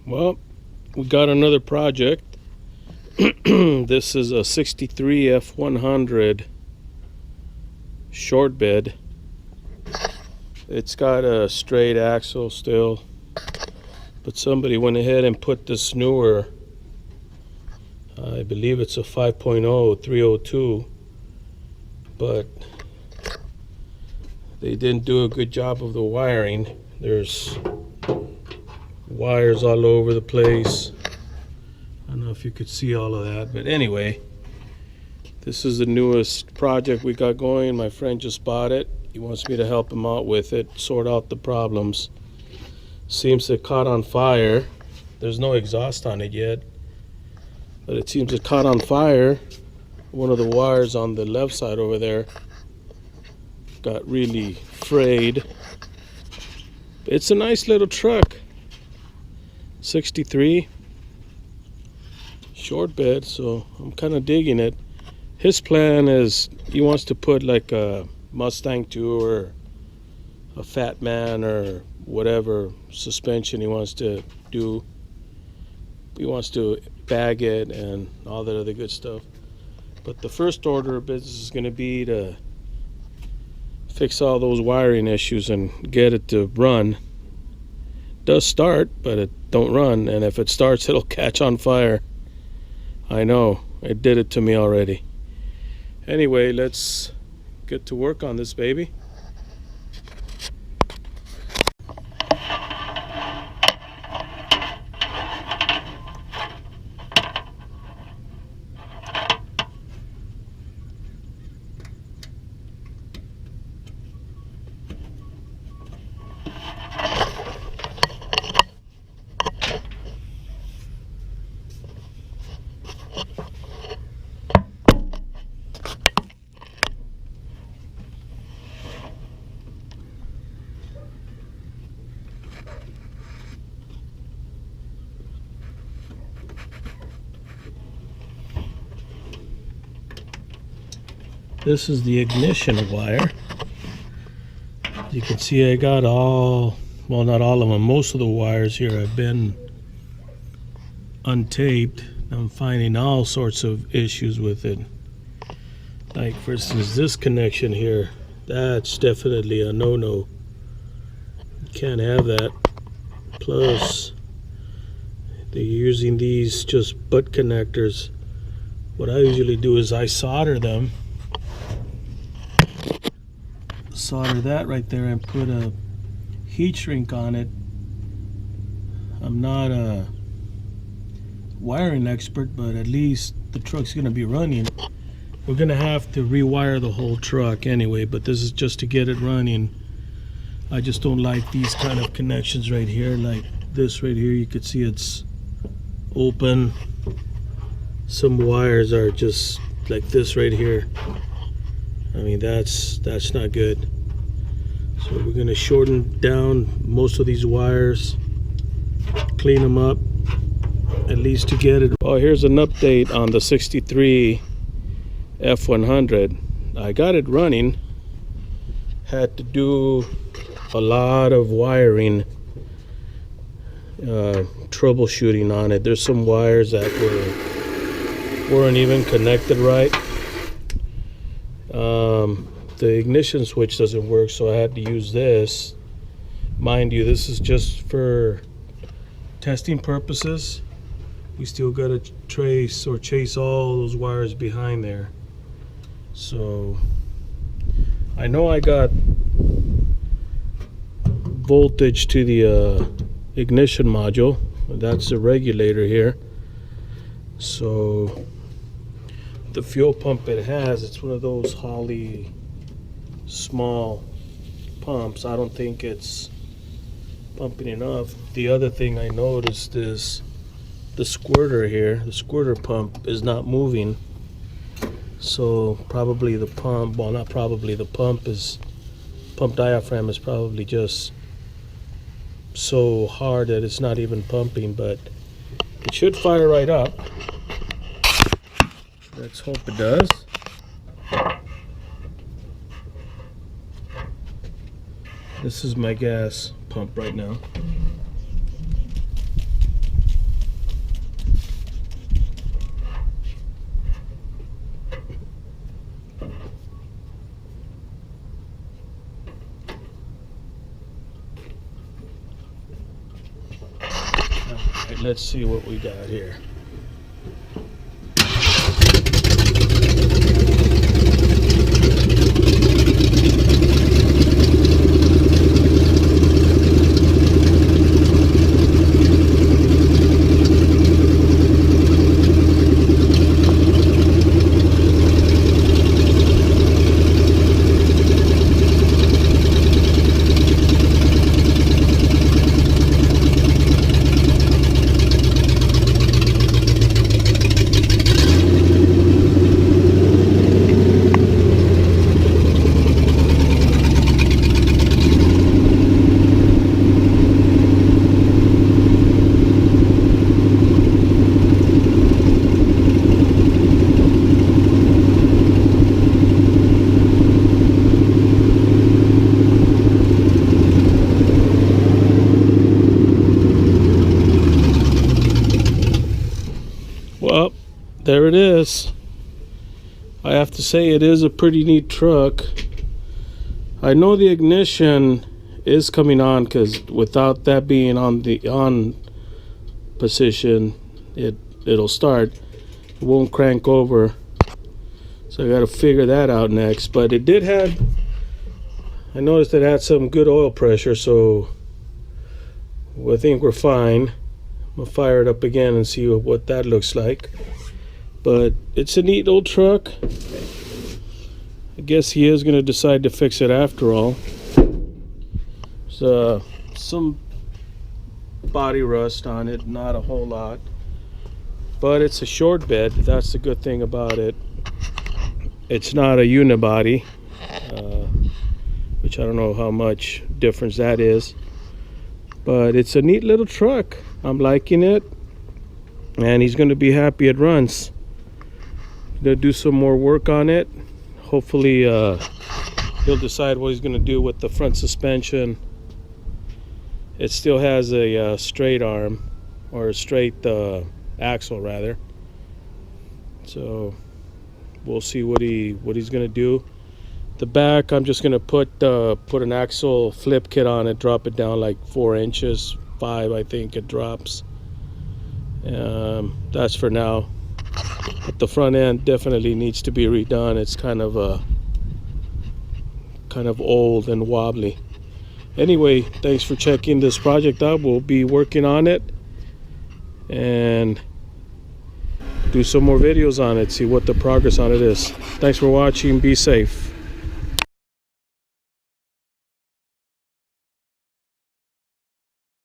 Well, we got another project. This is a 63 F100 short bed. It's got a straight axle still, but somebody went ahead and put this newer, I believe it's a 5.0 302, but they didn't do a good job of the wiring. There's wires all over the place. I don't know if you could see all of that, but anyway, this is the newest project we got going. My friend just bought it. He wants me to help him out with it, sort out the problems. Seems it caught on fire. There's no exhaust on it yet, but it seems it caught on fire. One of the wires on the left side over there got really frayed. It's a nice little truck. 63 short bed, so I'm kind of digging it. His plan is he wants to put like a Mustang 2 or a Fat Man or whatever suspension he wants to do. He wants to bag it and all that other good stuff. But the first order of business is going to be to fix all those wiring issues and get it to run. It does start, but it don't run, and if it starts, it'll catch on fire. I know, it did it to me already. Anyway, let's get to work on this baby. This is the ignition wire. You can see I got all, well, not all of them, most of the wires here have been untaped. I'm finding all sorts of issues with it. Like, for instance, this connection here, that's definitely a no-no. You can't have that. Plus, they're using these just butt connectors. What I usually do is I solder them. Solder that right there and put a heat shrink on it. I'm not a wiring expert, but at least the truck's gonna be running. We're gonna have to rewire the whole truck anyway, but this is just to get it running. I just don't like these kind of connections right here, like this right here. You could see it's open. Some wires are just like this right here. I mean, that's not good. So we're going to shorten down most of these wires, clean them up, at least to get it. Oh, here's an update on the 63 F100. I got it running. Had to do a lot of wiring, troubleshooting on it. There's some wires that weren't even connected right. The ignition switch doesn't work, so I had to use this. Mind you, this is just for testing purposes. We still got to trace or chase all those wires behind there. So I know I got voltage to the ignition module. That's the regulator here. So the fuel pump it has, it's one of those Holley small pumps. I don't think it's pumping enough. The other thing I noticed is the squirter here. The squirter pump is not moving. So probably the pump, well, not probably, the pump diaphragm is probably just so hard that it's not even pumping, but it should fire right up. Let's hope it does. This is my gas pump right now. right, let's see what we got here. Well, there it is. I have to say it is a pretty neat truck. I know the ignition is coming on because without that being on the on position, it'll start. It won't crank over. So I got to figure that out next. But it did have, I noticed it had some good oil pressure, so I think we're fine. I'm gonna fire it up again and see what that looks like. But it's a neat old truck. I guess he is gonna decide to fix it after all. There's some body rust on it, not a whole lot, but it's a short bed. That's the good thing about it. It's not a unibody, which I don't know how much difference that is, but it's a neat little truck. I'm liking it, and he's going to be happy it runs. Gonna do some more work on it. Hopefully he'll decide what he's going to do with the front suspension. It still has a straight arm, or a straight axle rather, so we'll see what he's going to do. The back, I'm just going to put an axle flip kit on it, drop it down like 4 inches, 5 I think it drops. That's for now. But the front end definitely needs to be redone. It's kind of old and wobbly. Anyway, thanks for checking this project out. We'll be working on it and do some more videos on it, see what the progress on it is. Thanks for watching. Be safe.